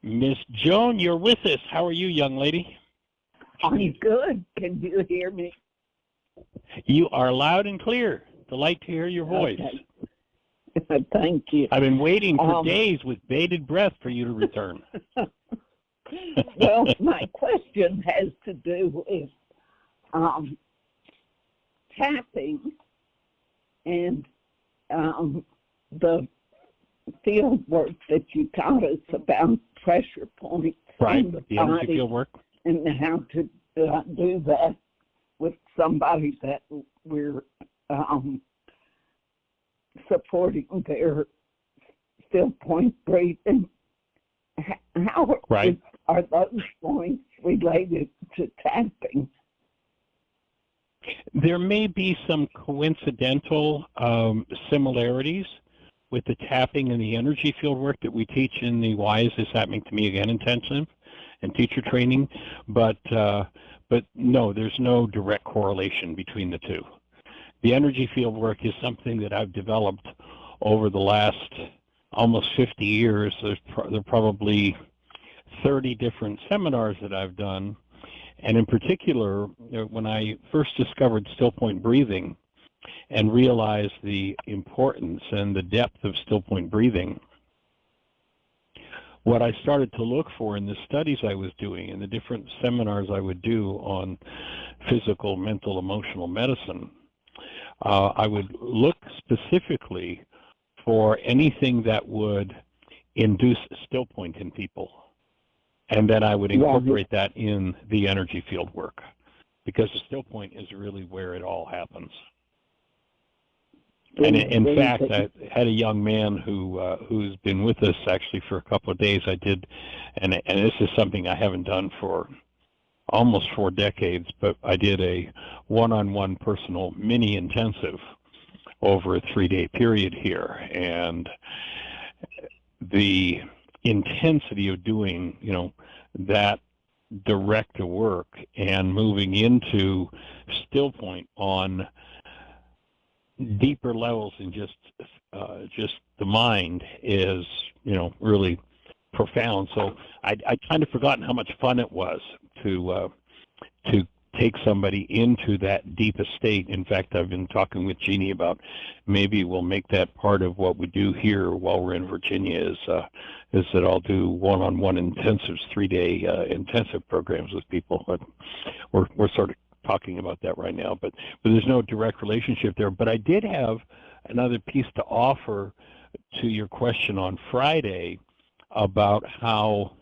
Miss Joan, you're with us. How are you, young lady? I'm good. Can you hear me? You are loud and clear. Delight to hear your voice. Okay. Thank you. I've been waiting for days with bated breath for you to return. Well, my question has to do with tapping and the field work that you taught us about pressure points in the energy body field work. and how to do that with somebody that we're supporting their still point breathing. How are those points related to tapping? There may be some coincidental similarities with the tapping and the energy field work that we teach in the Why Is This Happening to Me Again intensive and teacher training, but no, there's no direct correlation between the two. The energy field work is something that I've developed over the last almost 50 years. There are probably 30 different seminars that I've done, and in particular, when I first discovered still point breathing and realized the importance and the depth of still point breathing, what I started to look for in the studies I was doing and the different seminars I would do on physical, mental, emotional medicine, I would look specifically for anything that would induce still point in people. And then I would incorporate that in the energy field work, because the still point is really where it all happens. And in fact, I had a young man who's been with us actually for a couple of days. I did, and this is something I haven't done for almost 4 decades, but I did a one-on-one personal mini intensive over a 3-day period here, and the intensity of doing, that direct work and moving into still point on deeper levels in just the mind is, really profound. So I'd kind of forgotten how much fun it was to take somebody into that deepest state. In fact, I've been talking with Jeannie about maybe we'll make that part of what we do here while we're in Virginia is that I'll do one-on-one intensives, 3-day intensive programs with people. But we're sort of talking about that right now, but there's no direct relationship there. But I did have another piece to offer to your question on Friday about how,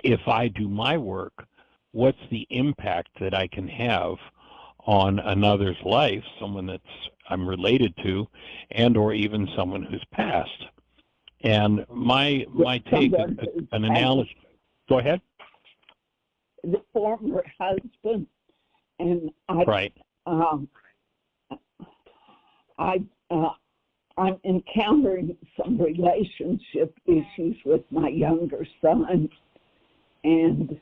if I do my work, what's the impact that I can have on another's life, someone that I'm related to, and or even someone who's passed. And my take, an analogy. Go ahead. The former husband, and I'm encountering some relationship issues with my younger son, and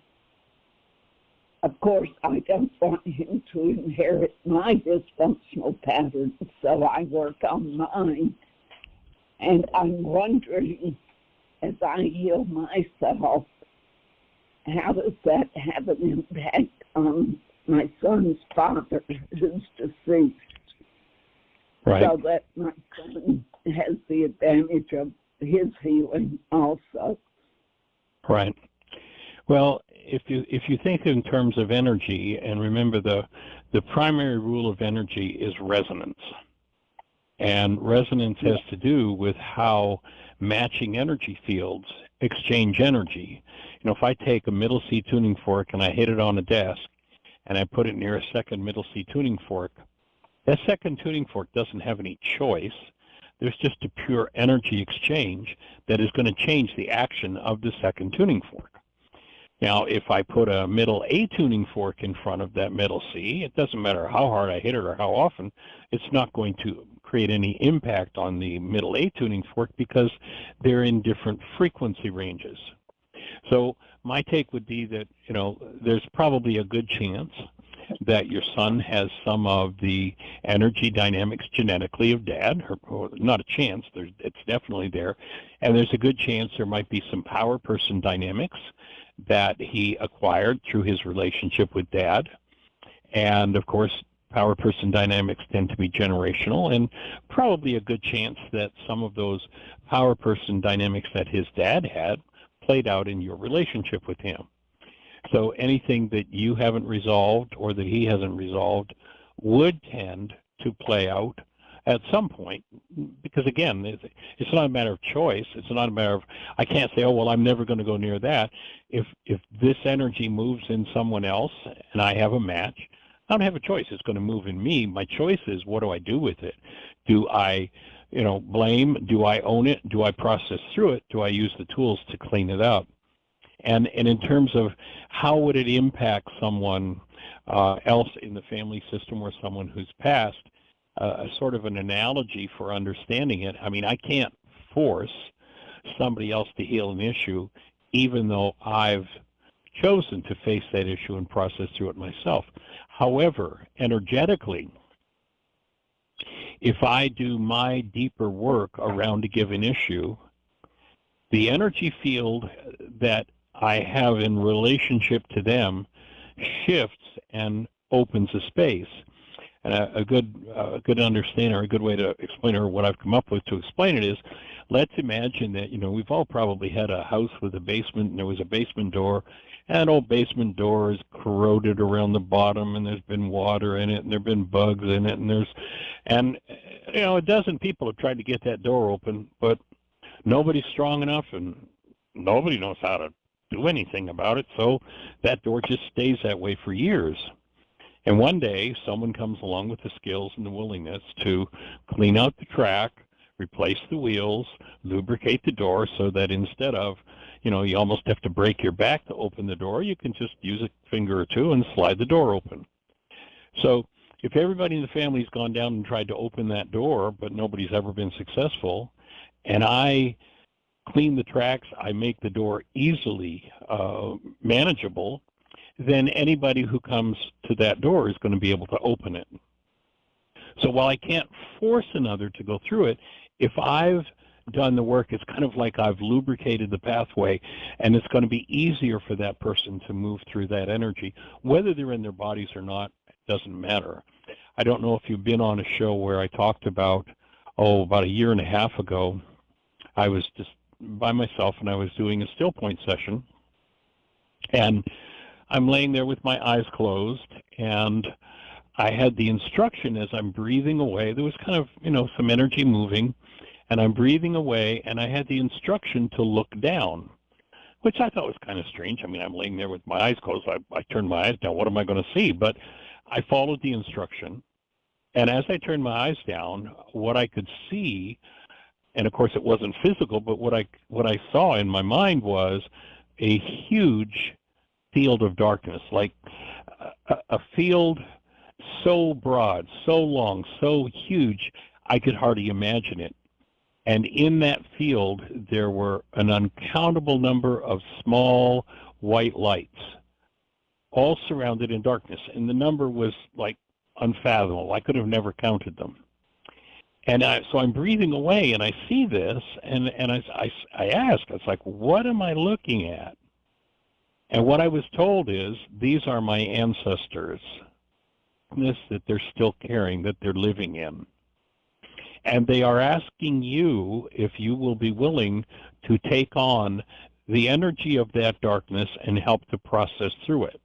of course I don't want him to inherit my dysfunctional patterns, so I work on mine. And I'm wondering, as I heal myself, how does that have an impact on my son's father, who's deceased? Right. So that my son has the advantage of his healing also. Right. Well, if you think in terms of energy, and remember the primary rule of energy is resonance. And resonance has to do with how matching energy fields exchange energy. If I take a middle C tuning fork and I hit it on a desk and I put it near a second middle C tuning fork, that second tuning fork doesn't have any choice. There's just a pure energy exchange that is going to change the action of the second tuning fork. Now, if I put a middle A tuning fork in front of that middle C, it doesn't matter how hard I hit it or how often, it's not going to create any impact on the middle A tuning fork because they're in different frequency ranges. So my take would be that, there's probably a good chance that your son has some of the energy dynamics genetically of dad, or not a chance, it's definitely there. And there's a good chance there might be some power person dynamics that he acquired through his relationship with dad. And of course, power person dynamics tend to be generational, and probably a good chance that some of those power person dynamics that his dad had played out in your relationship with him. So anything that you haven't resolved or that he hasn't resolved would tend to play out at some point, because again, it's not a matter of choice. It's not a matter of, I can't say, oh, well, I'm never going to go near that. If this energy moves in someone else and I have a match, I don't have a choice. It's going to move in me. My choice is, what do I do with it? Do I, blame? Do I own it? Do I process through it? Do I use the tools to clean it up? And in terms of how would it impact someone else in the family system or someone who's passed, sort of an analogy for understanding it. I mean, I can't force somebody else to heal an issue, even though I've chosen to face that issue and process through it myself. However, energetically, if I do my deeper work around a given issue, the energy field that I have in relationship to them shifts and opens a space. And a good understander, a good way to explain, or what I've come up with to explain it is, let's imagine that, we've all probably had a house with a basement, and there was a basement door, and that old basement door is corroded around the bottom, and there's been water in it, and there've been bugs in it, and a dozen people have tried to get that door open, but nobody's strong enough, and nobody knows how to do anything about it, so that door just stays that way for years. And one day, someone comes along with the skills and the willingness to clean out the track, replace the wheels, lubricate the door, so that instead of, you almost have to break your back to open the door, you can just use a finger or two and slide the door open. So if everybody in the family's gone down and tried to open that door, but nobody's ever been successful, and I clean the tracks, I make the door easily manageable, then anybody who comes to that door is going to be able to open it. So while I can't force another to go through it, if I've done the work, it's kind of like I've lubricated the pathway, and it's going to be easier for that person to move through that energy. Whether they're in their bodies or not, it doesn't matter. I don't know if you've been on a show where I talked about, about a year and a half ago, I was just by myself, and I was doing a still point session, and I'm laying there with my eyes closed, and I had the instruction as I'm breathing away. There was kind of, some energy moving, and I'm breathing away, and I had the instruction to look down, which I thought was kind of strange. I mean, I'm laying there with my eyes closed. I turned my eyes down. What am I going to see? But I followed the instruction, and as I turned my eyes down, what I could see, and of course it wasn't physical, but what I saw in my mind was a huge field of darkness, like a field so broad, so long, so huge, I could hardly imagine it. And in that field, there were an uncountable number of small white lights, all surrounded in darkness. And the number was like unfathomable. I could have never counted them. And so I'm breathing away, and I see this, and I ask, it's like, what am I looking at? And what I was told is, these are my ancestors, this that they're still carrying, that they're living in. And they are asking you if you will be willing to take on the energy of that darkness and help to process through it,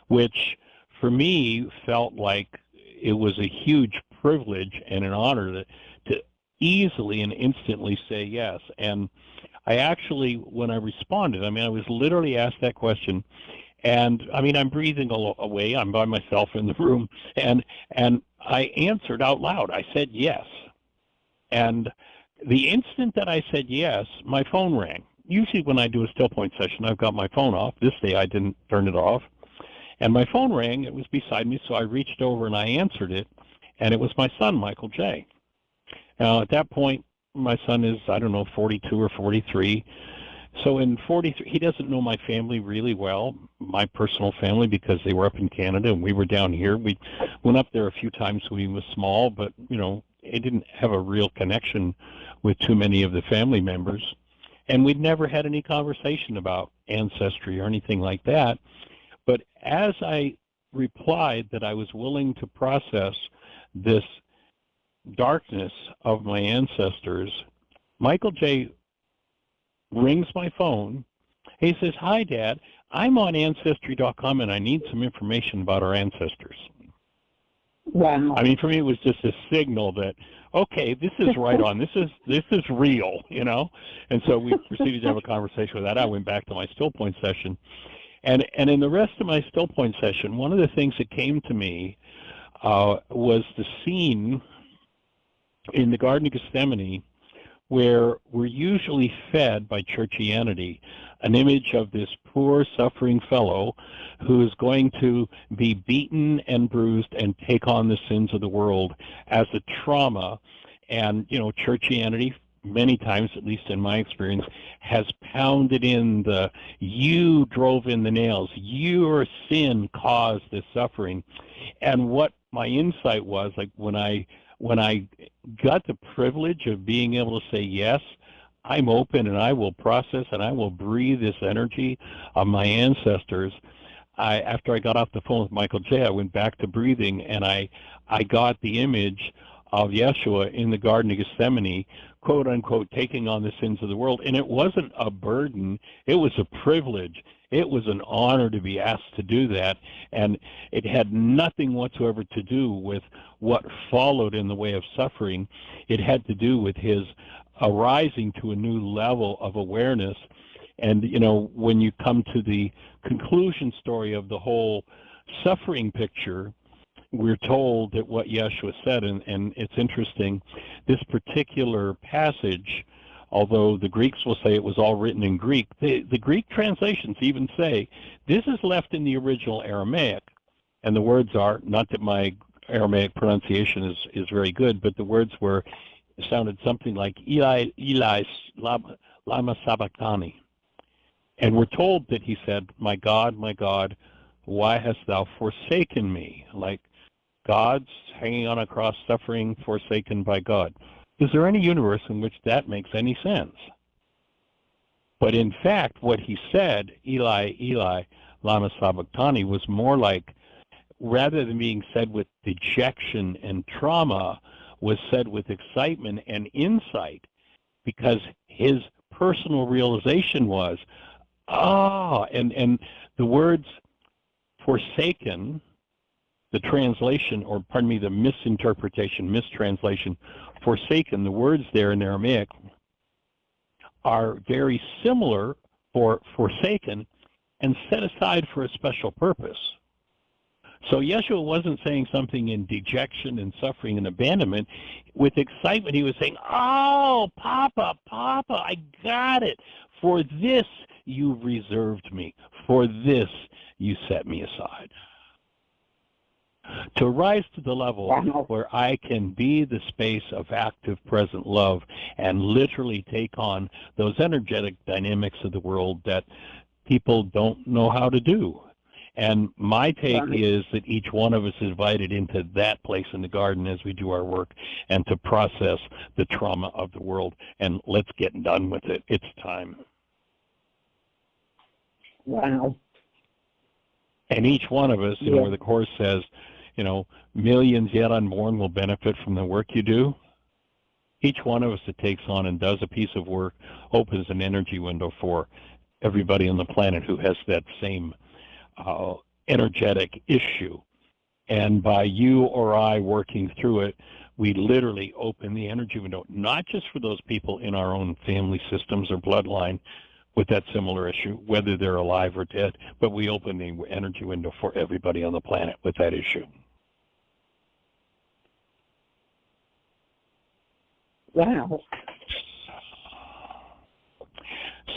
which for me felt like it was a huge privilege and an honor to easily and instantly say yes. And I actually, when I responded, I was literally asked that question, and I'm breathing away. I'm by myself in the room, and I answered out loud. I said yes. And the instant that I said yes, my phone rang. Usually when I do a still point session, I've got my phone off. This day I didn't turn it off. And my phone rang. It was beside me, so I reached over and I answered it, and it was my son, Michael J. Now, at that point, my son is, 42 or 43, So in 43, he doesn't know my family really well, my personal family, because they were up in Canada and we were down here. We went up there a few times when he was small, but, you know, he didn't have a real connection with too many of the family members. And we'd never had any conversation about ancestry or anything like that. But as I replied that I was willing to process this darkness of my ancestors, Michael J. rings my phone. He says, "Hi, Dad. I'm on Ancestry.com and I need some information about our ancestors." Wow. I mean, for me, it was just a signal that, okay, this is right on. This is real, you know? And so we proceeded to have a conversation with that. I went back to my still point session. And in the rest of my still point session, one of the things that came to me was the scene in the Garden of Gethsemane where we're usually fed by churchianity an image of this poor, suffering fellow who is going to be beaten and bruised and take on the sins of the world as a trauma. And, you know, churchianity, many times, at least in my experience, has pounded in the, you drove in the nails, your sin caused this suffering. And what my insight was, like when I got the privilege of being able to say, yes, I'm open and I will process and I will breathe this energy of my ancestors. After I got off the phone with Michael J., I went back to breathing and I got the image of Yeshua in the Garden of Gethsemane, quote unquote, taking on the sins of the world. And it wasn't a burden, it was a privilege. It was an honor to be asked to do that, and it had nothing whatsoever to do with what followed in the way of suffering. It had to do with his arising to a new level of awareness. And, you know, when you come to the conclusion story of the whole suffering picture, we're told that what Yeshua said, and it's interesting, this particular passage, although the Greeks will say it was all written in Greek, the Greek translations even say this is left in the original Aramaic. And the words are, not that my Aramaic pronunciation is very good, but the words sounded something like Eli, Eli, lama sabachthani. And we're told that he said, my God, why hast thou forsaken me? Like God's hanging on a cross, suffering, forsaken by God. Is there any universe in which that makes any sense? But in fact, what he said, Eli, Eli, lama sabachthani, was more like, rather than being said with dejection and trauma, was said with excitement and insight, because his personal realization was, and the words forsaken, the translation, or pardon me, the mistranslation, forsaken, the words there in Aramaic are very similar for forsaken and set aside for a special purpose. So Yeshua wasn't saying something in dejection and suffering and abandonment. With excitement, he was saying, oh, Papa, I got it. For this you reserved me. For this you set me aside. To rise to the level where I can be the space of active present love and literally take on those energetic dynamics of the world that people don't know how to do. And my take is that each one of us is invited into that place in the garden as we do our work and to process the trauma of the world. And let's get done with it. It's time. Wow. And each one of us, you know, where the Course says, you know, millions yet unborn will benefit from the work you do. Each one of us that takes on and does a piece of work opens an energy window for everybody on the planet who has that same energetic issue. And by you or I working through it, we literally open the energy window, not just for those people in our own family systems or bloodline with that similar issue, whether they're alive or dead, but we open the energy window for everybody on the planet with that issue. Wow.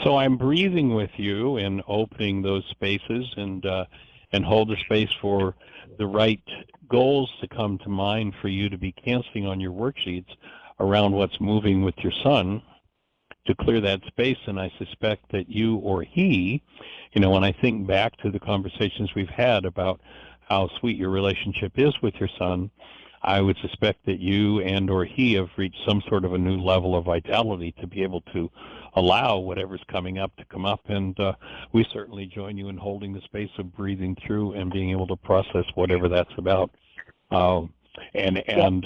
So I'm breathing with you and opening those spaces and hold the space for the right goals to come to mind for you to be canceling on your worksheets around what's moving with your son. to clear that space, and I suspect that you or he, when I think back to the conversations we've had about how sweet your relationship is with your son, I would suspect that you and or he have reached some sort of a new level of vitality to be able to allow whatever's coming up to come up, and we certainly join you in holding the space of breathing through and being able to process whatever that's about, and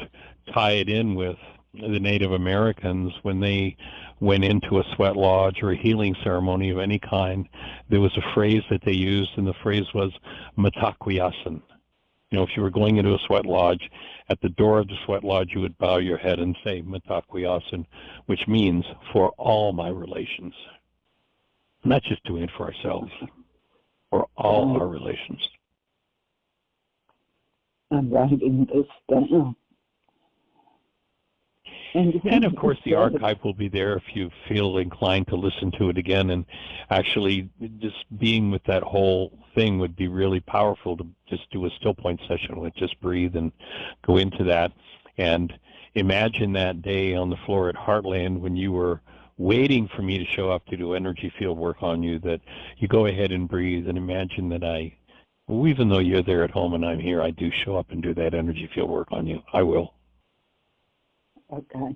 tie it in with the Native Americans when they went into a sweat lodge or a healing ceremony of any kind. There was a phrase that they used, and the phrase was Mitakuye Oyasin. If you were going into a sweat lodge, at the door of the sweat lodge, you would bow your head and say Mitakuye Oyasin, which means for all my relations. Not just doing it for ourselves, for all our relations. I'm writing this down. And of course, the archive will be there if you feel inclined to listen to it again. And actually, just being with that whole thing would be really powerful, to just do a still point session with just breathe and go into that. And imagine that day on the floor at Heartland when you were waiting for me to show up to do energy field work on you, that you go ahead and breathe and imagine that even though you're there at home and I'm here, I do show up and do that energy field work on you. I will. Okay.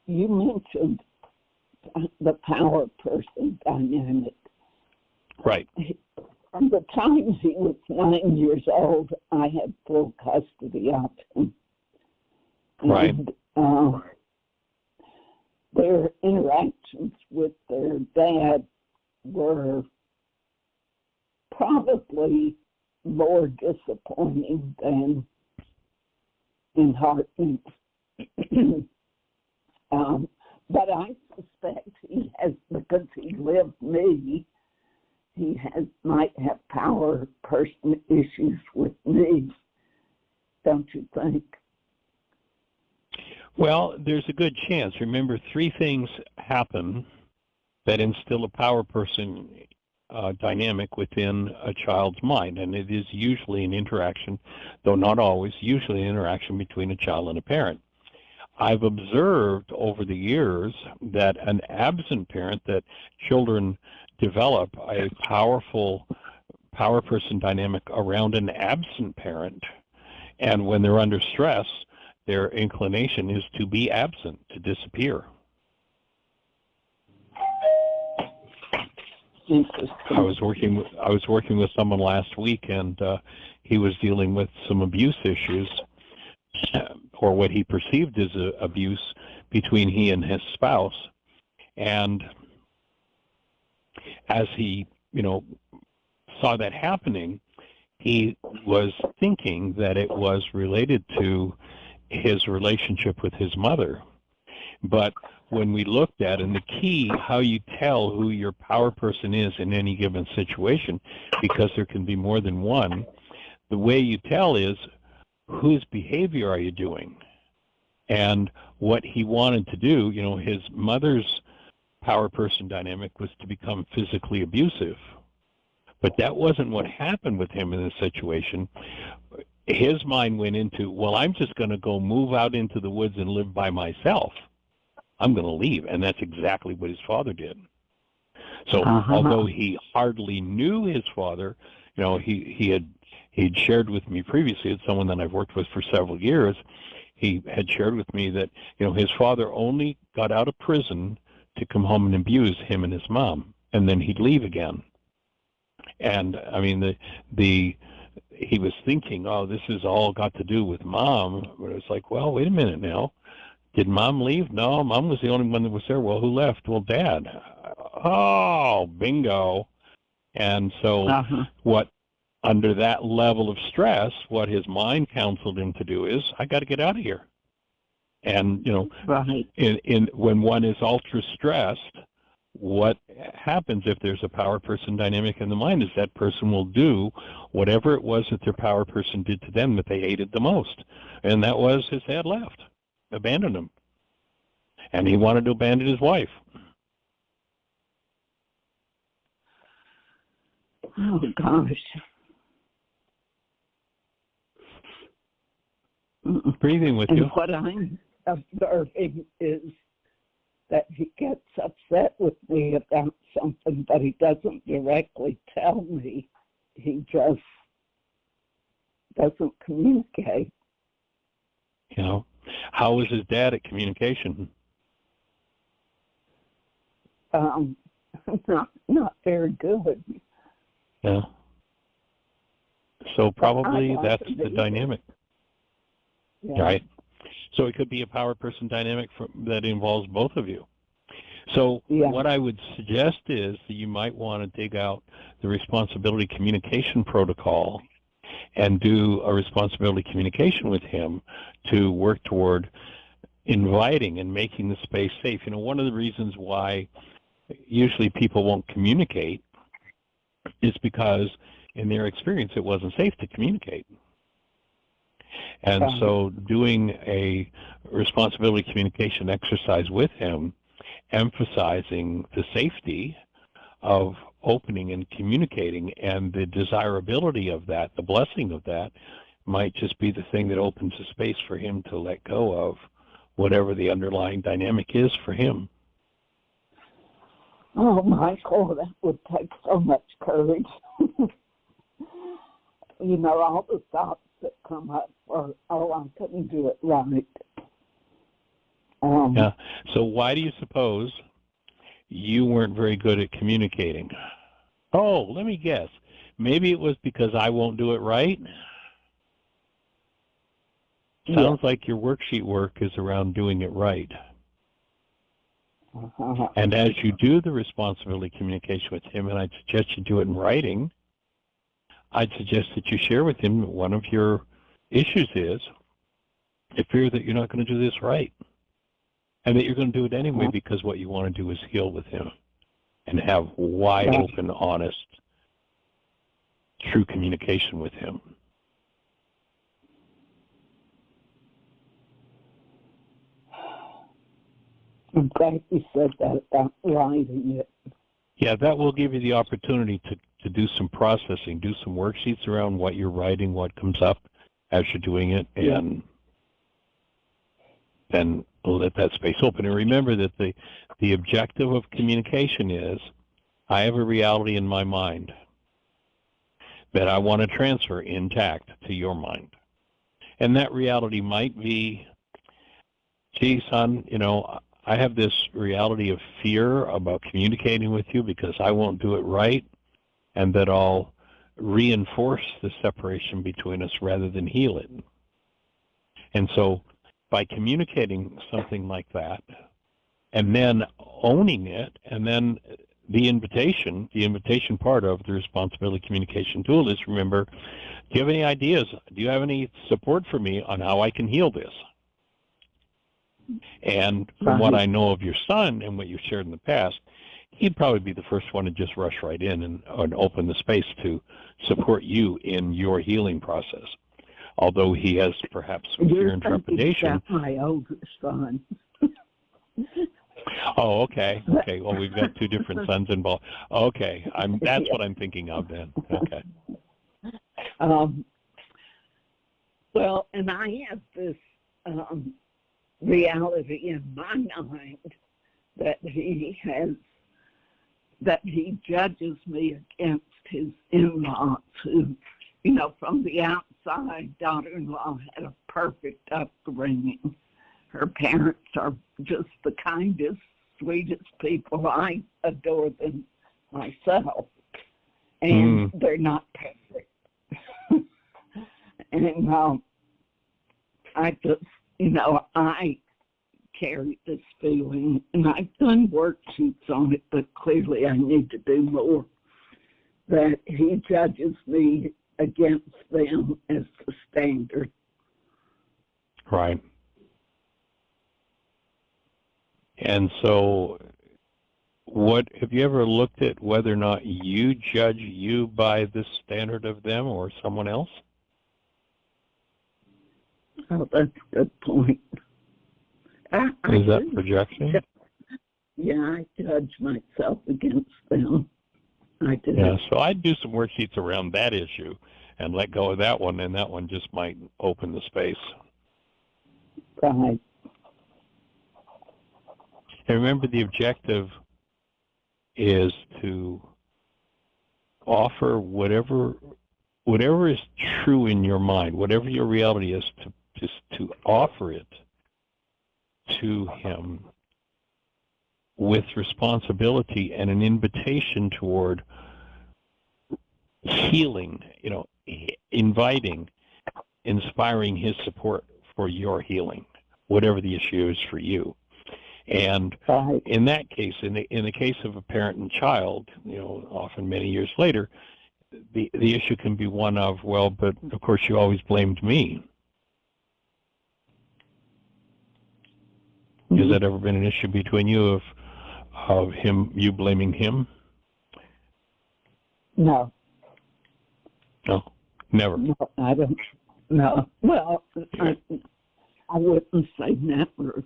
You mentioned the power person dynamic. Right. From the time he was 9 years old, I had full custody of him. Right. And their interactions with their dad were probably more disappointing than enheartening. But I suspect he has, because he lived me, he might have power person issues with me, don't you think? Well, there's a good chance. Remember, 3 things happen that instill a power person dynamic within a child's mind, and it is usually an interaction, though not always, usually an interaction between a child and a parent. I've observed over the years that an absent parent, that children develop a powerful power person dynamic around an absent parent, and when they're under stress, their inclination is to be absent, to disappear. I was working with someone last week, and he was dealing with some abuse issues, or what he perceived as abuse between he and his spouse. And as he, saw that happening, he was thinking that it was related to his relationship with his mother. But when we looked at, and the key, how you tell who your power person is in any given situation, because there can be more than one, the way you tell is, whose behavior are you doing? And what he wanted to do, his mother's power person dynamic was to become physically abusive. But that wasn't what happened with him in this situation. His mind went into, well, I'm just going to go move out into the woods and live by myself. I'm going to leave. And that's exactly what his father did. So although he hardly knew his father, he'd shared with me previously, it's someone that I've worked with for several years, he had shared with me that, his father only got out of prison to come home and abuse him and his mom, and then he'd leave again. And I mean, he was thinking, oh, this has all got to do with mom. But it's like, well, wait a minute now. Did mom leave? No, mom was the only one that was there. Well, who left? Well, dad. Oh, bingo. And so what, under that level of stress, what his mind counseled him to do is, I got to get out of here. And, when one is ultra stressed, what happens if there's a power person dynamic in the mind is that person will do whatever it was that their power person did to them that they hated the most. And that was his dad left, abandoned him. And he wanted to abandon his wife. Oh, gosh. Breathing with you. What I'm observing is that he gets upset with me about something, but he doesn't directly tell me. He just doesn't communicate. You know, how was his dad at communication? Not very good. Yeah. So probably that's the dynamic, Yeah. right? So it could be a power person dynamic that involves both of you. So what I would suggest is that you might want to dig out the responsibility communication protocol and do a responsibility communication with him to work toward inviting and making the space safe. You know, one of the reasons why usually people won't communicate is because in their experience it wasn't safe to communicate. And so doing a responsibility communication exercise with him, emphasizing the safety of opening and communicating and the desirability of that, the blessing of that, might just be the thing that opens a space for him to let go of whatever the underlying dynamic is for him. Oh, Michael, that would take so much courage. You know, all the thoughts that come up are, oh, I couldn't do it right. Yeah. So why do you suppose you weren't very good at communicating? Oh, let me guess. Maybe it was because I won't do it right? Sounds like your worksheet work is around doing it right. And as you do the responsibility communication with him, and I'd suggest you do it in writing, I'd suggest that you share with him that one of your issues is a fear that you're not going to do this right, and that you're going to do it anyway because what you want to do is heal with him and have wide open, honest, true communication with him. I'm glad you said that about writing it. Yeah, that will give you the opportunity to do some processing, do some worksheets around what you're writing, what comes up as you're doing it, and then let that space open. And remember that the objective of communication is, I have a reality in my mind that I want to transfer intact to your mind. And that reality might be, gee, son, you know, I have this reality of fear about communicating with you because I won't do it right, and that I'll reinforce the separation between us rather than heal it. And so by communicating something like that, and then owning it, and then the invitation part of the responsibility communication tool is, remember, do you have any ideas? Do you have any support for me on how I can heal this? And from what I know of your son and what you've shared in the past, he'd probably be the first one to just rush right in and open the space to support you in your healing process. Although he has perhaps some fear and trepidation. My oldest son. Oh, okay. Okay. Well, we've got two different sons involved. Okay. That's what I'm thinking of then. Okay. Well, and I have this reality in my mind that he judges me against his in-laws who, you know, from the outside, daughter-in-law had a perfect upbringing. Her parents are just the kindest, sweetest people. I adore them myself. And they're not perfect. And I just, you know, I carry this feeling, and I've done worksheets on it, but clearly I need to do more, that he judges me against them as the standard. Right. And so have you ever looked at whether or not you judge you by the standard of them or someone else? Oh, that's a good point. Is that projection? Yeah, I judge myself against them. I do. Yeah, so I'd do some worksheets around that issue and let go of that one, and that one just might open the space. Right. And remember, the objective is to offer whatever is true in your mind, whatever your reality is, to offer it to him with responsibility and an invitation toward healing, inviting, inspiring his support for your healing, whatever the issue is for you. And in that case, in the case of a parent and child, often many years later, the issue can be one of, well, but of course you always blamed me. Mm-hmm. Has that ever been an issue between you of you blaming him? No. No, never. No, I don't. No. Well, I wouldn't say never.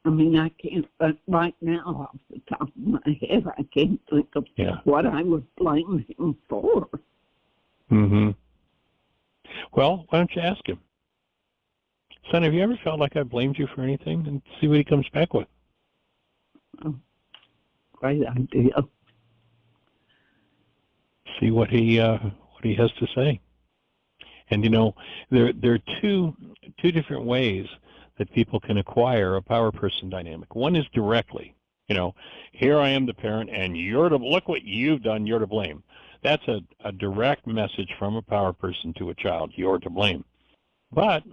I mean, I can't, but right now, off the top of my head, I can't think of what I would blame him for. Mm-hmm. Well, why don't you ask him? Son, have you ever felt like I blamed you for anything? And see what he comes back with. Oh, great idea. See what he has to say. And there are two different ways that people can acquire a power person dynamic. One is directly, here I am the parent, and look what you've done, you're to blame. That's a direct message from a power person to a child, you're to blame. But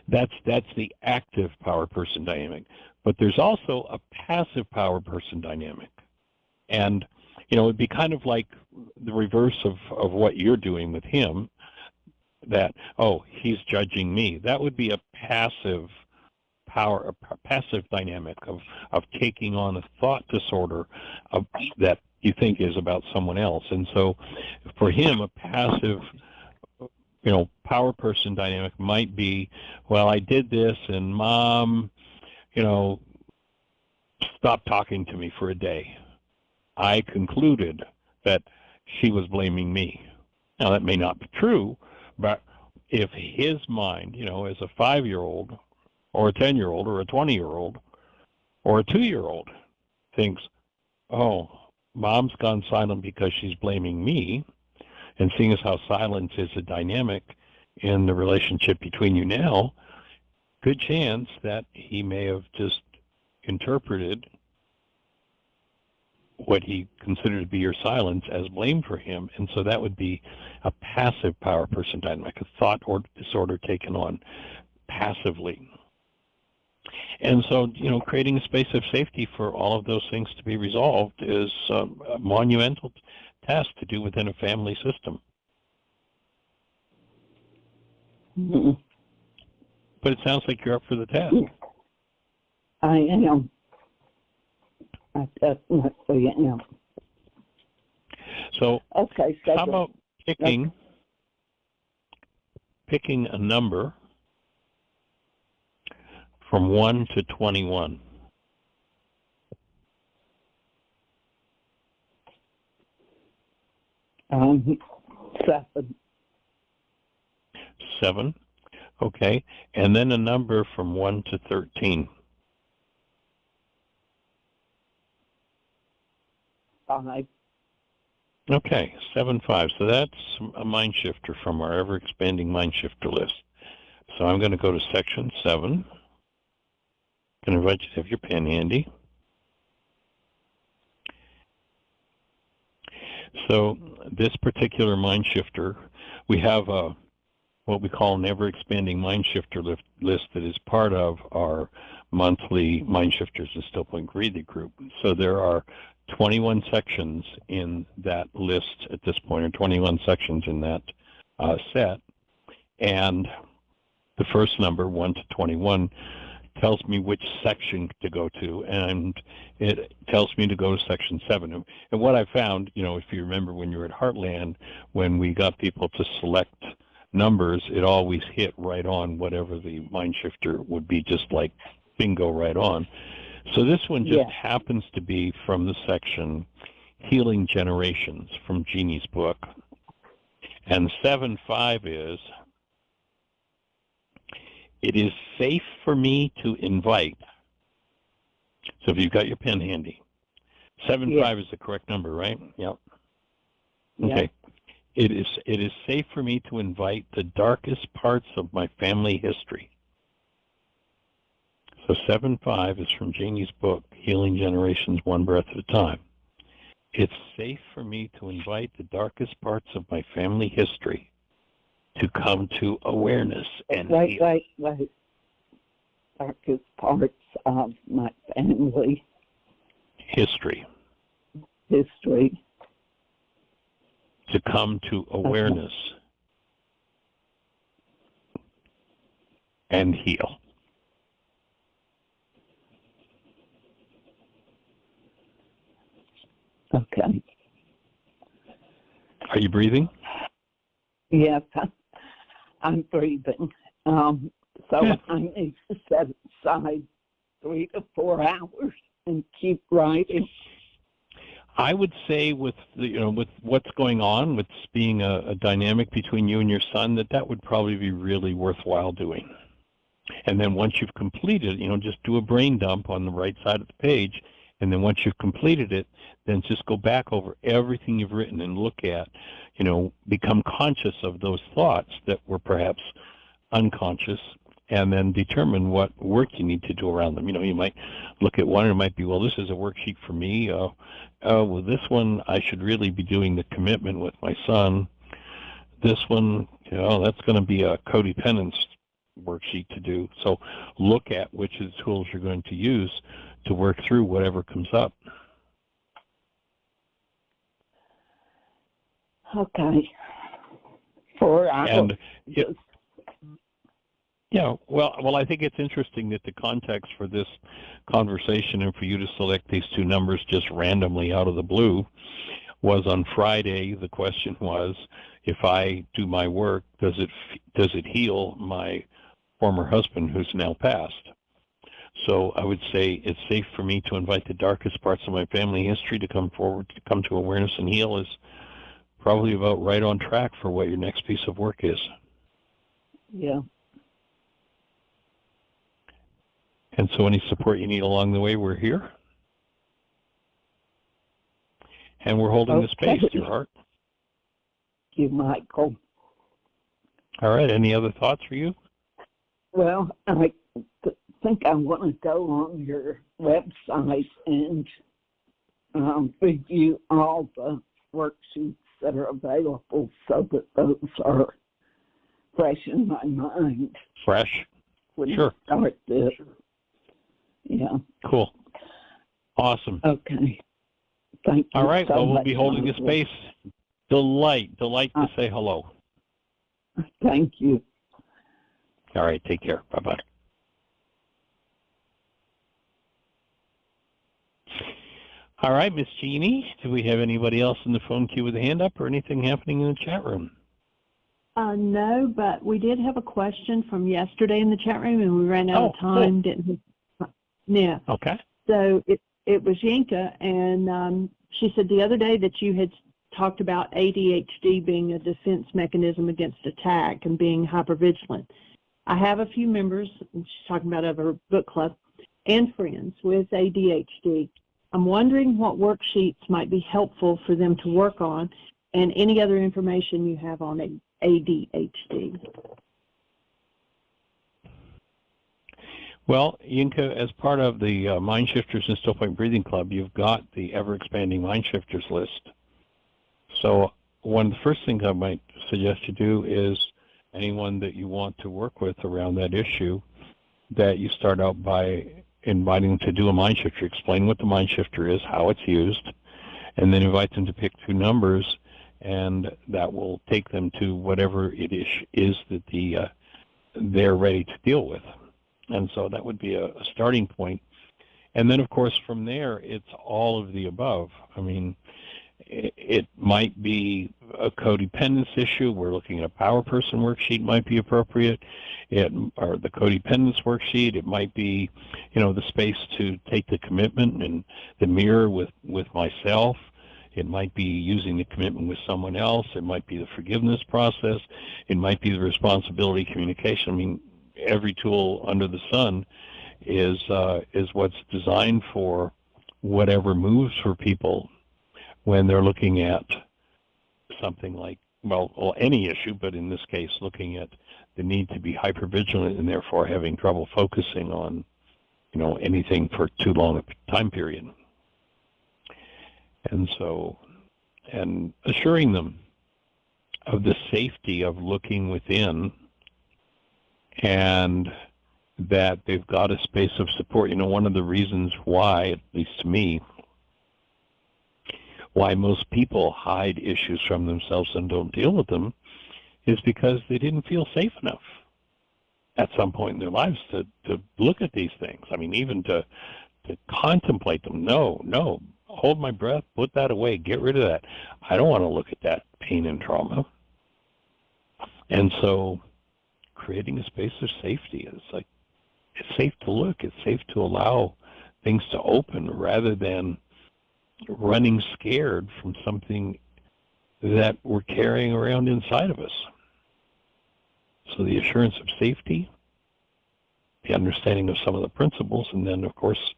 that's the active power person dynamic. But there's also a passive power person dynamic. And, it'd be kind of like the reverse of what you're doing with him, that, oh, he's judging me. That would be a passive dynamic of taking on a thought disorder that you think is about someone else. And so for him, a passive power person dynamic might be, well, I did this and Mom, stopped talking to me for a day. I concluded that she was blaming me. Now, that may not be true, but if his mind, as a 5-year-old or a 10-year-old or a 20-year-old or a 2-year-old thinks, oh, Mom's gone silent because she's blaming me, and seeing as how silence is a dynamic in the relationship between you now, good chance that he may have just interpreted what he considered to be your silence as blame for him. And so that would be a passive power person dynamic, a thought or disorder taken on passively. And so, creating a space of safety for all of those things to be resolved is a monumental task to do within a family system. Mm-hmm. But it sounds like you're up for the task. I am. I definitely am. So, okay, how about picking a number from 1 to 21? Seven. 7, okay. And then a number from 1 to 13. 5. Okay, 7, 5. So that's a MindShifter from our ever-expanding MindShifter list. So I'm going to go to section 7. I'm going to invite you to have your pen handy. So this particular MindShifter, we have what we call an ever-expanding MindShifter list that is part of our monthly MindShifters and Still Point Breathing group. So there are 21 sections in that list at this point, or 21 sections in that set. And the first number, 1 to 21, tells me which section to go to, and it tells me to go to section 7. And what I found, if you remember when you were at Heartland, when we got people to select numbers, it always hit right on whatever the MindShifter would be, just like bingo, right on. So this one just happens to be from the section Healing Generations from Jeannie's book. And 7.5 It is safe for me to invite. So if you've got your pen handy, 75 is the correct number, right? Yep. Okay. It is safe for me to invite the darkest parts of my family history. So 75 is from Janie's book, Healing Generations One Breath at a Time. It's safe for me to invite the darkest parts of my family history to come to awareness and heal. Wait. Darkest parts of my family history. To come to awareness and heal. Okay. Are you breathing? Yes, I'm breathing. So I need to set aside 3 to 4 hours and keep writing. I would say with with what's going on, with being a dynamic between you and your son, that would probably be really worthwhile doing. And then once you've completed, just do a brain dump on the right side of the page. And then once you've completed it, then just go back over everything you've written and look at, become conscious of those thoughts that were perhaps unconscious, and then determine what work you need to do around them. You might look at one and it might be, well, this is a worksheet for me. Well, this one, I should really be doing the commitment with my son. This one, that's going to be a codependence worksheet to do. So look at which of the tools you're going to use to work through whatever comes up. Okay. 4 hours. And well, I think it's interesting that the context for this conversation and for you to select these two numbers just randomly out of the blue was on Friday. The question was, if I do my work, does it heal my former husband who's now passed? So I would say it's safe for me to invite the darkest parts of my family history to come forward, to come to awareness and heal is probably about right on track for what your next piece of work is. Yeah. And so any support you need along the way, we're here. And we're holding the space, dear heart. Thank you, Michael. All right. Any other thoughts for you? Well, I think I want to go on your website and review all the worksheets that are available so that those are fresh in my mind. Fresh? When Sure. I start this. Yeah. Cool. Awesome. Okay. Thank you. All right. So well, we'll much, be holding the space. Delight to say hello. Thank you. All right. Take care. Bye-bye. All right, Miss Jeannie, do we have anybody else in the phone queue with a hand up or anything happening in the chat room? No, but we did have a question from yesterday in the chat room, and we ran out of time, cool. didn't we? Yeah. Okay. So it was Yinka, and she said the other day that you had talked about ADHD being a defense mechanism against attack and being hypervigilant. I have a few members, and she's talking about of her book club, and friends with ADHD. I'm wondering what worksheets might be helpful for them to work on, and any other information you have on ADHD. Well, Yinka, as part of the MindShifters and Still Point Breathing Club, you've got the ever-expanding MindShifters list. So one of the first things I might suggest you do is anyone that you want to work with around that issue, that you start out by inviting them to do a MindShifter, explain what the MindShifter is, how it's used, and then invite them to pick two numbers, and that will take them to whatever it is that they're ready to deal with. And so that would be a starting point. And then, of course, from there, it's all of the above. I mean, it might be a codependence issue. We're looking at a power person worksheet might be appropriate, or the codependence worksheet. It might be, the space to take the commitment and the mirror with myself. It might be using the commitment with someone else. It might be the forgiveness process. It might be the responsibility communication. I mean, every tool under the sun is what's designed for whatever moves for people when they're looking at something like, well, any issue, but in this case, looking at the need to be hyper-vigilant and therefore having trouble focusing on, anything for too long a time period. And so, and assuring them of the safety of looking within and that they've got a space of support. One of the reasons why, at least to me, why most people hide issues from themselves and don't deal with them is because they didn't feel safe enough at some point in their lives to look at these things. I mean, even to contemplate them. No, hold my breath, put that away, get rid of that. I don't want to look at that pain and trauma. And so creating a space of safety is like, it's safe to look, it's safe to allow things to open rather than running scared from something that we're carrying around inside of us. So the assurance of safety, the understanding of some of the principles, and then, of course,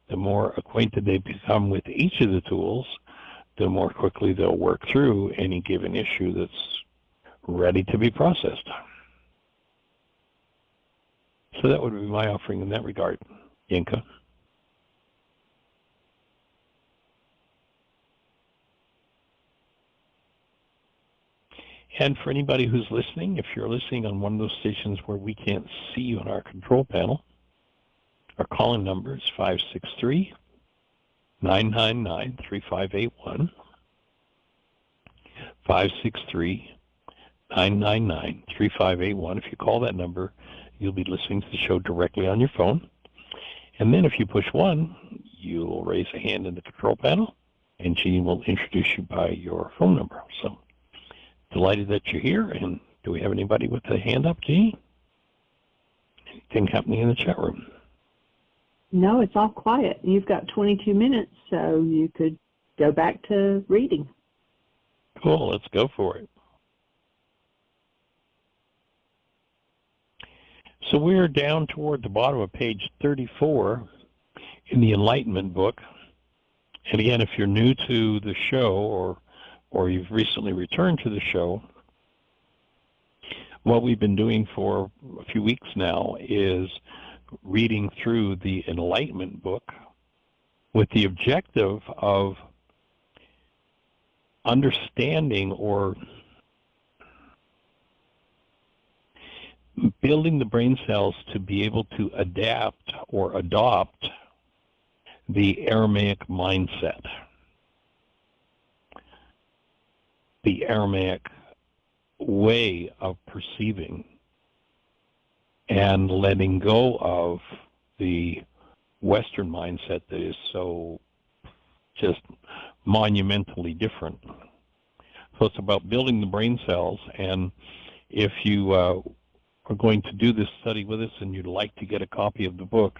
the more acquainted they become with each of the tools, the more quickly they'll work through any given issue that's ready to be processed. So that would be my offering in that regard, Yinka. And for anybody who's listening, if you're listening on one of those stations where we can't see you on our control panel, our call-in number is 563-999-3581, 563-999-3581. If you call that number, you'll be listening to the show directly on your phone. And then if you push 1, you'll raise a hand in the control panel, and Jean will introduce you by your phone number. So delighted that you're here. And do we have anybody with a hand up, Jean? Anything happening in the chat room? No, it's all quiet. You've got 22 minutes, so you could go back to reading. Cool, let's go for it. So we're down toward the bottom of page 34 in the Enlightenment book. And again, if you're new to the show or you've recently returned to the show, what we've been doing for a few weeks now is reading through the Enlightenment book with the objective of understanding or building the brain cells to be able to adapt or adopt the Aramaic mindset, the Aramaic way of perceiving, and letting go of the Western mindset that is so just monumentally different. So it's about building the brain cells, and if you are going to do this study with us and you'd like to get a copy of the book,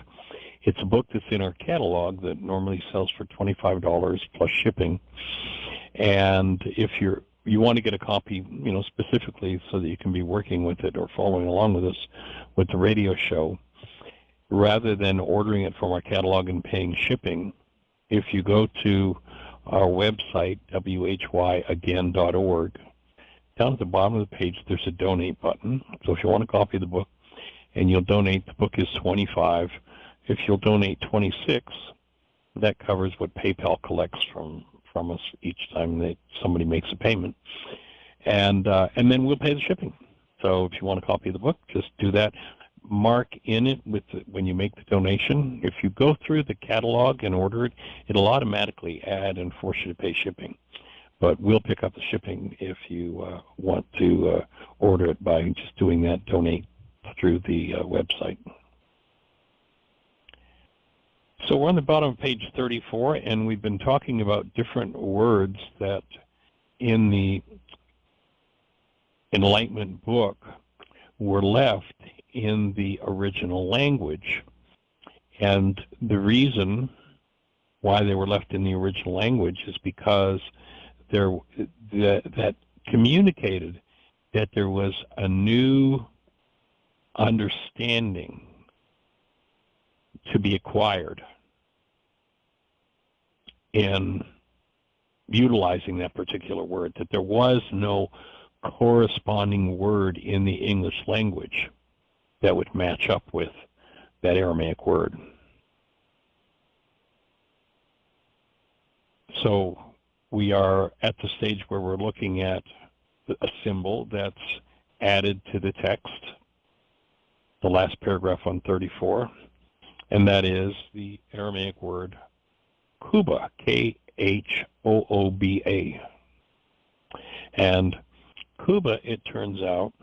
it's a book that's in our catalog that normally sells for $25 plus shipping. And if you want to get a copy, specifically so that you can be working with it or following along with us with the radio show, rather than ordering it from our catalog and paying shipping, if you go to our website, whyagain.org, down at the bottom of the page, there's a donate button. So if you want a copy of the book and you'll donate, the book is $25. If you'll donate $26, that covers what PayPal collects from us each time that somebody makes a payment. And then we'll pay the shipping. So if you want a copy of the book, just do that. Mark in it when you make the donation. If you go through the catalog and order it, it'll automatically add and force you to pay shipping. But we'll pick up the shipping if you want to order it by just doing that, donate through the website. So we're on the bottom of page 34, and we've been talking about different words that in the Enlightenment book were left in the original language. And the reason why they were left in the original language is because that communicated that there was a new understanding to be acquired in utilizing that particular word, that there was no corresponding word in the English language that would match up with that Aramaic word. So we are at the stage where we're looking at a symbol that's added to the text, the last paragraph on 34, and that is the Aramaic word Khooba, Khooba. And Khooba, it turns out,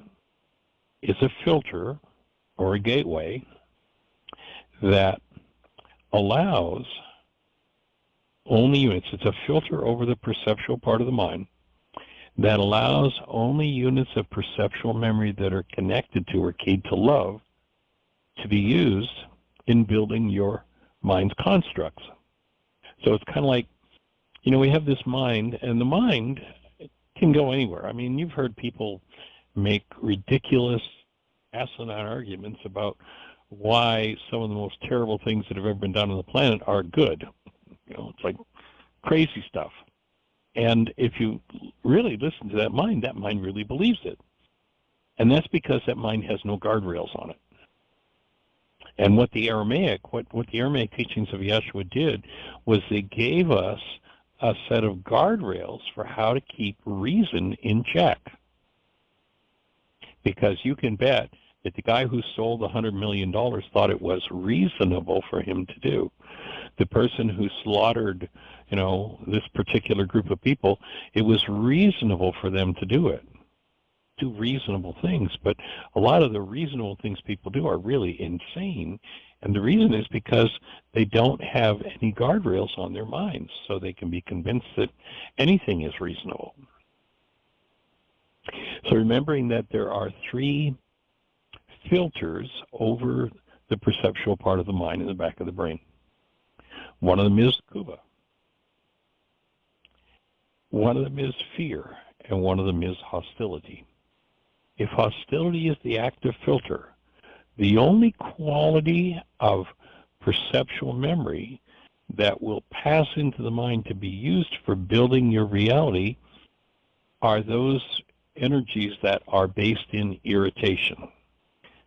is a filter or a gateway that allows only units. It's a filter over the perceptual part of the mind that allows only units of perceptual memory that are connected to or keyed to love to be used in building your mind's constructs. So it's kind of like, you know, we have this mind, and the mind can go anywhere. I mean, you've heard people make ridiculous, asinine arguments about why some of the most terrible things that have ever been done on the planet are good. You know, it's like crazy stuff. And if you really listen to that mind really believes it. And that's because that mind has no guardrails on it. And what the Aramaic teachings of Yeshua did was they gave us a set of guardrails for how to keep reason in check. Because you can bet that the guy who sold $100 million thought it was reasonable for him to do. The person who slaughtered, you know, this particular group of people, it was reasonable for them to do it. Do reasonable things, but a lot of the reasonable things people do are really insane, and the reason is because they don't have any guardrails on their minds, so they can be convinced that anything is reasonable. So remembering that there are three filters over the perceptual part of the mind in the back of the brain. One of them is Khooba. One of them is fear, and one of them is hostility. If hostility is the active filter, the only quality of perceptual memory that will pass into the mind to be used for building your reality are those energies that are based in irritation.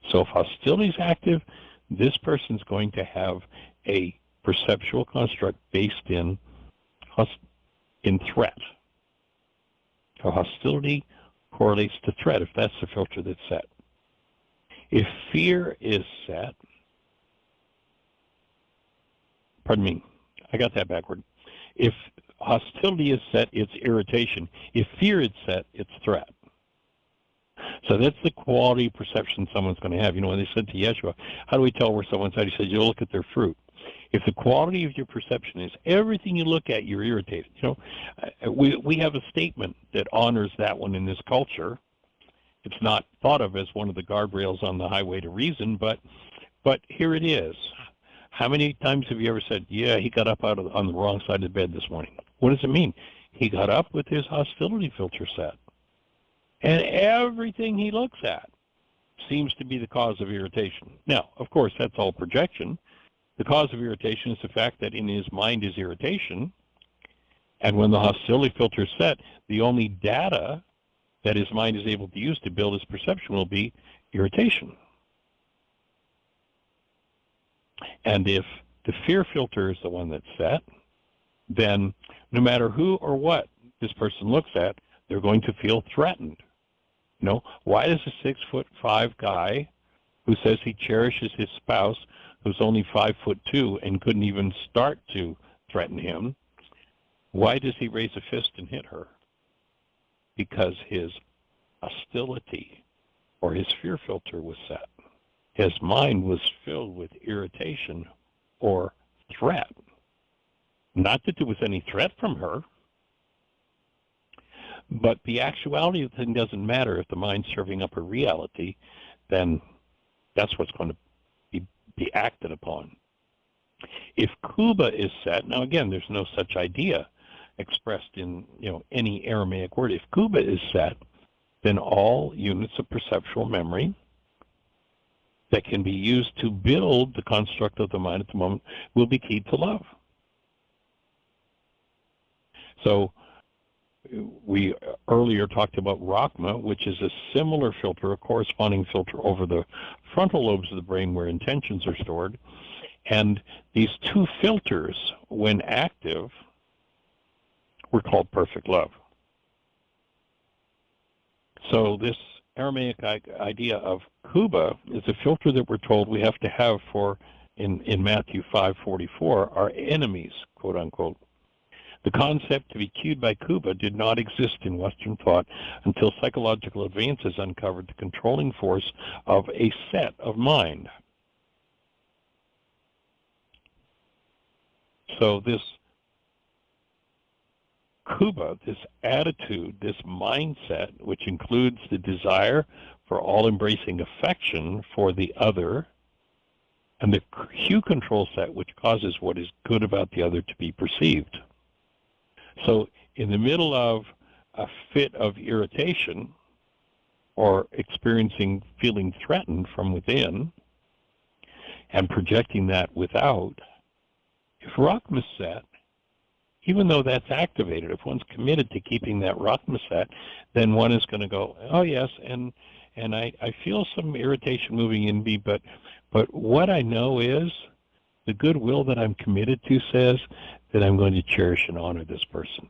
So if hostility is active, this person's going to have a perceptual construct based in threat. So hostility correlates to threat if that's the filter that's set. If fear is set, pardon me, I got that backward. If hostility is set, it's irritation. If fear is set, it's threat. So that's the quality of perception someone's going to have. You know, when they said to Yeshua, how do we tell where someone's at? He said, you look at their fruit. If the quality of your perception is everything you look at, you're irritated. You know, we have a statement that honors that one in this culture. It's not thought of as one of the guardrails on the highway to reason, but here it is. How many times have you ever said, yeah, he got up on the wrong side of the bed this morning? What does it mean? He got up with his hostility filter set. And everything he looks at seems to be the cause of irritation. Now, of course, that's all projection. The cause of irritation is the fact that in his mind is irritation, and when the hostility filter is set, the only data that his mind is able to use to build his perception will be irritation. And if the fear filter is the one that's set, then no matter who or what this person looks at, they're going to feel threatened. You know, why does a 6'5" guy who says he cherishes his spouse, who's only 5'2" and couldn't even start to threaten him, why does he raise a fist and hit her? Because his hostility or his fear filter was set. His mind was filled with irritation or threat. Not that there was any threat from her, but the actuality of the thing doesn't matter. If the mind's serving up a reality, then that's what's going to be acted upon. If Khooba is set, now again, there's no such idea expressed in any Aramaic word. If Khooba is set, then all units of perceptual memory that can be used to build the construct of the mind at the moment will be keyed to love. So we earlier talked about Rachma, which is a similar filter, a corresponding filter over the frontal lobes of the brain where intentions are stored. And these two filters, when active, were called perfect love. So this Aramaic idea of Khooba is a filter that we're told we have to have for, in Matthew 5:44, our enemies, quote unquote. The concept to be cued by Khooba did not exist in Western thought until psychological advances uncovered the controlling force of a set of mind. So this Khooba, this attitude, this mindset, which includes the desire for all-embracing affection for the other, and the cue control set, which causes what is good about the other to be perceived. So in the middle of a fit of irritation or experiencing feeling threatened from within and projecting that without, if Rachma is set, even though that's activated, if one's committed to keeping that Rachma set, then one is going to go, oh yes, and I feel some irritation moving in me, but what I know is the goodwill that I'm committed to says that I'm going to cherish and honor this person.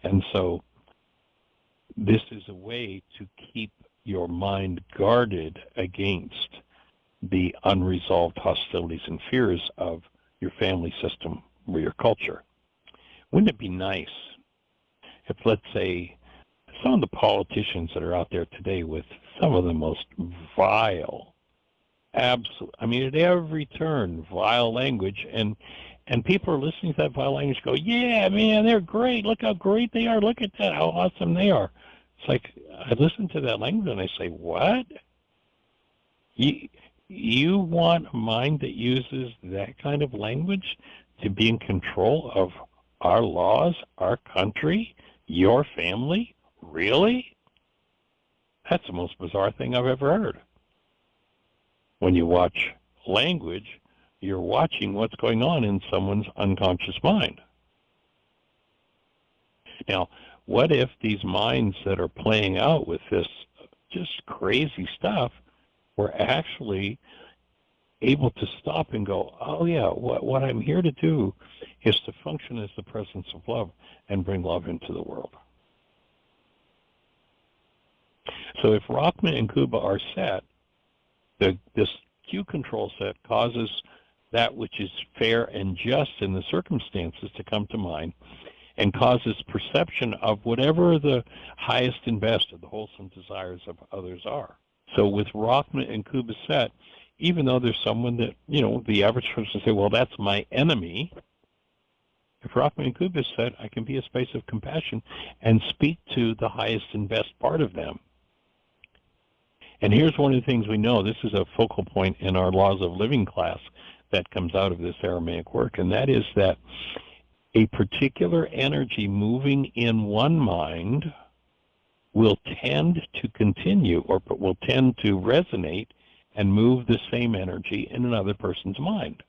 And so this is a way to keep your mind guarded against the unresolved hostilities and fears of your family system or your culture. Wouldn't it be nice if, let's say, some of the politicians that are out there today with some of the most vile, I mean, at every turn, vile language, and people are listening to that vile language go, yeah, man, they're great. Look how great they are. Look at that, how awesome they are. It's like, I listen to that language and I say, what? You want a mind that uses that kind of language to be in control of our laws, our country, your family? Really? That's the most bizarre thing I've ever heard. When you watch language, you're watching what's going on in someone's unconscious mind. Now, what if these minds that are playing out with this just crazy stuff were actually able to stop and go, oh yeah, what I'm here to do is to function as the presence of love and bring love into the world. So if Rachma and Khooba are set, this cue control set causes that which is fair and just in the circumstances to come to mind and causes perception of whatever the highest and best of the wholesome desires of others are. So with Rachma and Khooba set, even though there's someone that, the average person say, well, that's my enemy, if Rachma and Khooba is set, I can be a space of compassion and speak to the highest and best part of them. And here's one of the things we know. This is a focal point in our Laws of Living class that comes out of this Aramaic work, and that is that a particular energy moving in one mind will tend to continue or will tend to resonate and move the same energy in another person's mind.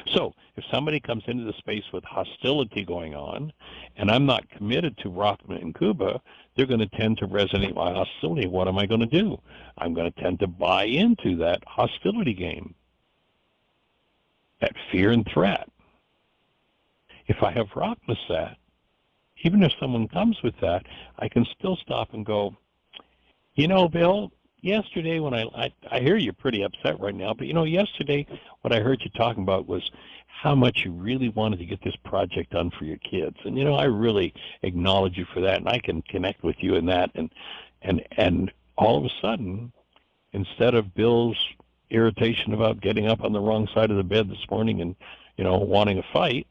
So if somebody comes into the space with hostility going on, and I'm not committed to Rachma and Khooba, they're going to tend to resonate my hostility. What am I going to do? I'm going to tend to buy into that hostility game, that fear and threat. If I have Rachma set, even if someone comes with that, I can still stop and go, Bill, yesterday when I hear you're pretty upset right now, but yesterday what I heard you talking about was how much you really wanted to get this project done for your kids. And I really acknowledge you for that, and I can connect with you in that. And all of a sudden, instead of Bill's irritation about getting up on the wrong side of the bed this morning and wanting a fight,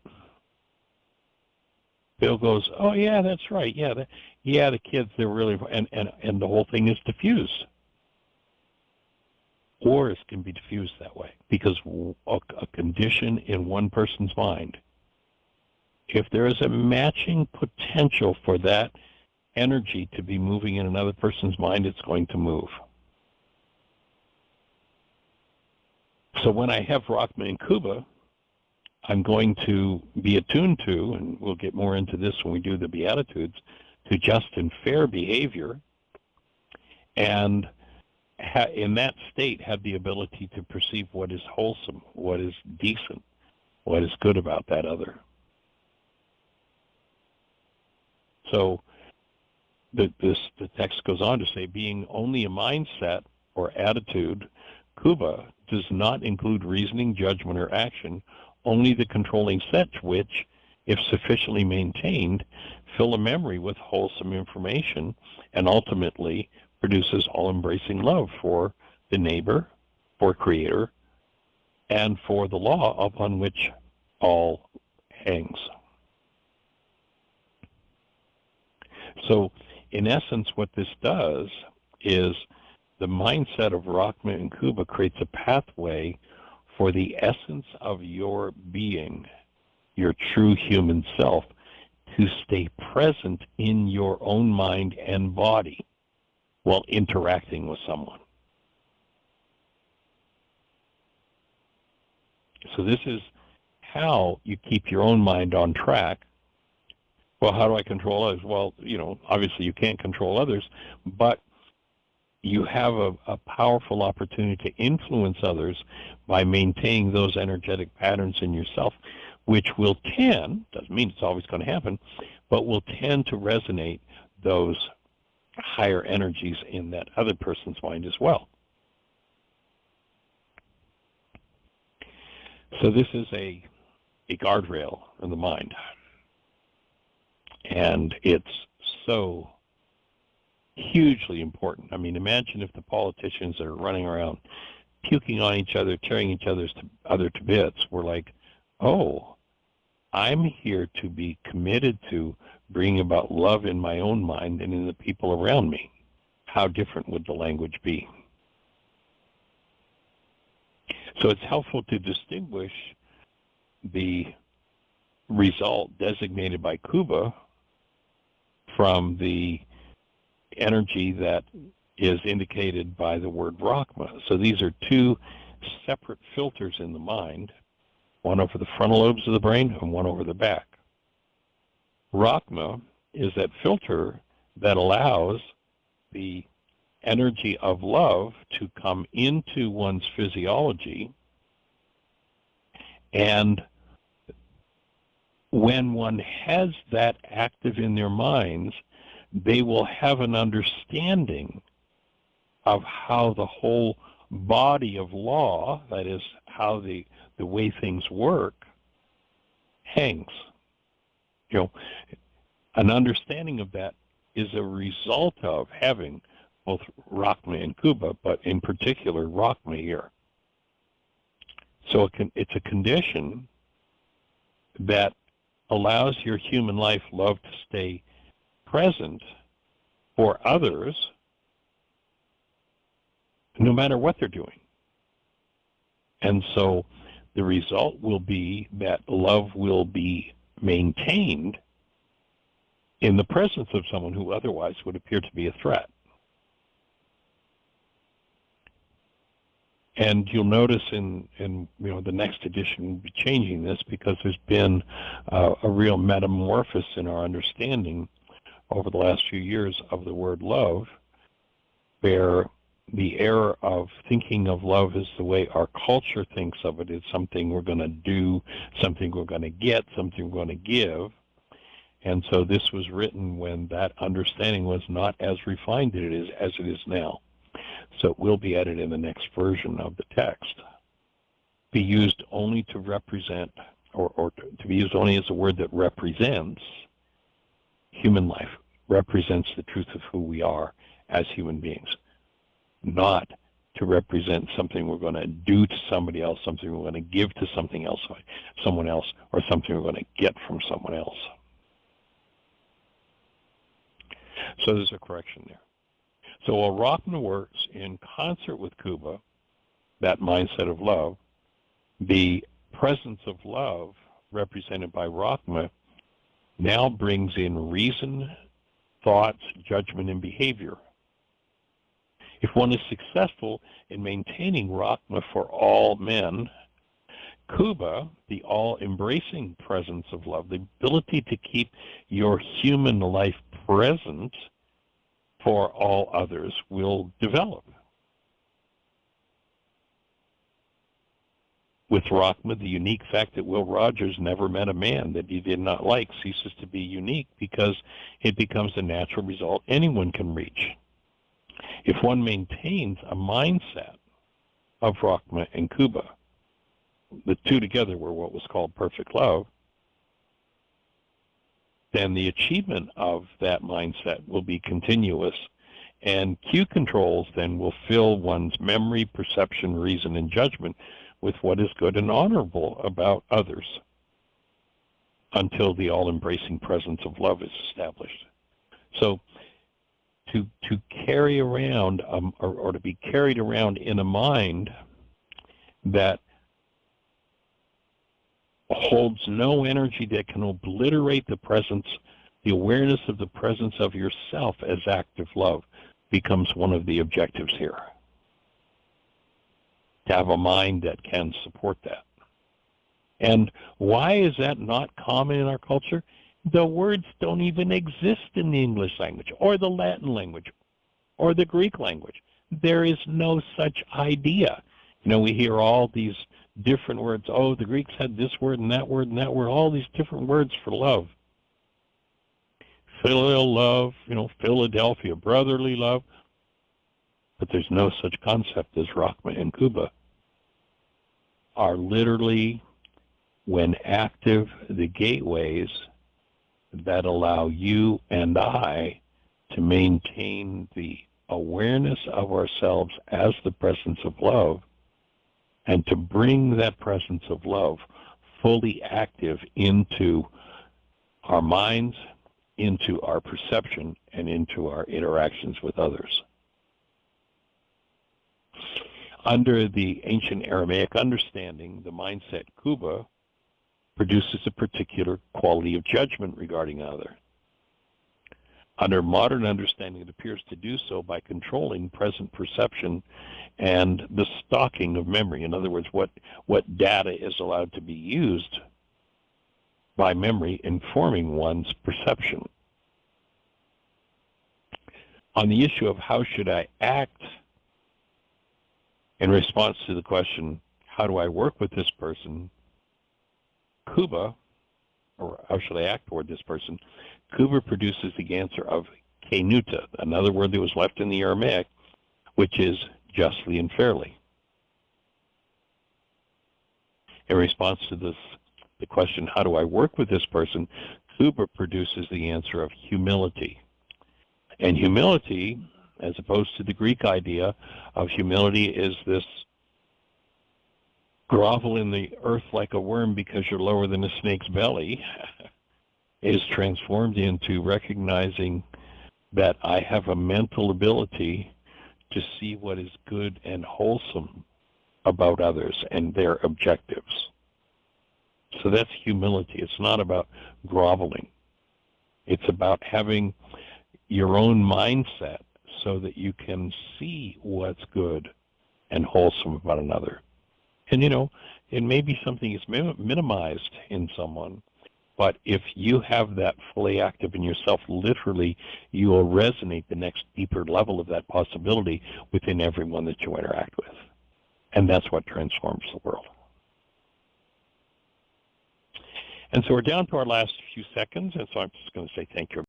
Bill goes, oh yeah, that's right. Yeah, the kids, they're really, and the whole thing is diffused. Wars can be diffused that way because a condition in one person's mind, if there is a matching potential for that energy to be moving in another person's mind, it's going to move. So when I have Rachma and Khooba, I'm going to be attuned to, and we'll get more into this when we do the Beatitudes, to just and fair behavior, and in that state have the ability to perceive what is wholesome, what is decent, what is good about that other. So the text goes on to say, being only a mindset or attitude, Khooba does not include reasoning, judgment, or action, only the controlling set which, if sufficiently maintained, fill a memory with wholesome information and ultimately produces all-embracing love for the neighbor, for Creator, and for the law upon which all hangs. So, in essence, what this does is the mindset of Rachma and Khooba creates a pathway for the essence of your being, your true human self, to stay present in your own mind and body while interacting with someone. So this is how you keep your own mind on track. Well, how do I control others? Well, obviously you can't control others, but you have a powerful opportunity to influence others by maintaining those energetic patterns in yourself, which will tend, doesn't mean it's always going to happen, but will tend to resonate those higher energies in that other person's mind as well. So this is a guardrail in the mind. And it's so hugely important. I mean, imagine if the politicians that are running around puking on each other, tearing each other to bits, were like, oh, I'm here to be committed to bringing about love in my own mind and in the people around me. How different would the language be? So it's helpful to distinguish the result designated by Khooba from the energy that is indicated by the word Rachma. So these are two separate filters in the mind, one over the frontal lobes of the brain and one over the back. Rachma is that filter that allows the energy of love to come into one's physiology, and when one has that active in their minds, they will have an understanding of how the whole body of law, that is, how the way things work, hangs. An understanding of that is a result of having both Rachma and Khooba, but in particular Rachma here. So it's a condition that allows your human life love to stay present for others no matter what they're doing. And so the result will be that love will be maintained in the presence of someone who otherwise would appear to be a threat. And you'll notice in the next edition we'll be changing this because there's been a real metamorphosis in our understanding over the last few years of the word love, where the error of thinking of love as the way our culture thinks of it is something we're going to do, something we're going to get, something we're going to give. And so this was written when that understanding was not as refined as it is now. So it will be added in the next version of the text. Be used only to represent, or to be used only as a word that represents human life, represents the truth of who we are as human beings, not to represent something we're going to do to somebody else, something we're going to give to someone else, or something we're going to get from someone else. So there's a correction there. So while Rachma works in concert with Khooba, that mindset of love, the presence of love represented by Rachma now brings in reason, thoughts, judgment, and behavior. If one is successful in maintaining Rahma for all men, Khooba, the all-embracing presence of love, the ability to keep your human life present for all others, will develop. With Rahma, the unique fact that Will Rogers never met a man that he did not like ceases to be unique because it becomes a natural result anyone can reach. If one maintains a mindset of Rahma and Khooba, the two together were what was called perfect love, then the achievement of that mindset will be continuous, and cue controls then will fill one's memory, perception, reason, and judgment with what is good and honorable about others until the all-embracing presence of love is established. So to carry around, or to be carried around in a mind that holds no energy that can obliterate the presence, the awareness of the presence of yourself as active love becomes one of the objectives here. To have a mind that can support that. And why is that not common in our culture? The words don't even exist in the English language, or the Latin language, or the Greek language. There is no such idea. You know, we hear all these different words. Oh, the Greeks had this word and that word and that word, all these different words for love. Filial love, you know, Philadelphia, brotherly love. But there's no such concept as Rahma and Khooba. Are literally, when active, the gateways that allow you and I to maintain the awareness of ourselves as the presence of love, and to bring that presence of love fully active into our minds, into our perception, and into our interactions with others. Under the ancient Aramaic understanding, the mindset Khooba produces a particular quality of judgment regarding another. Under modern understanding, it appears to do so by controlling present perception and the stocking of memory. In other words, what data is allowed to be used by memory informing one's perception. On the issue of how should I act in response to the question, how do I work with this person, Khooba, or how should I act toward this person, Khooba produces the answer of kenuta, another word that was left in the Aramaic, which is justly and fairly. In response to the question, how do I work with this person, Khooba produces the answer of humility. And humility, as opposed to the Greek idea of humility, is this grovel in the earth like a worm because you're lower than a snake's belly, is transformed into recognizing that I have a mental ability to see what is good and wholesome about others and their objectives. So that's humility. It's not about groveling. It's about having your own mindset so that you can see what's good and wholesome about another. And, you know, it may be something that's minimized in someone, but if you have that fully active in yourself, literally, you will resonate the next deeper level of that possibility within everyone that you interact with. And that's what transforms the world. And so we're down to our last few seconds, and so I'm just going to say thank you, everybody.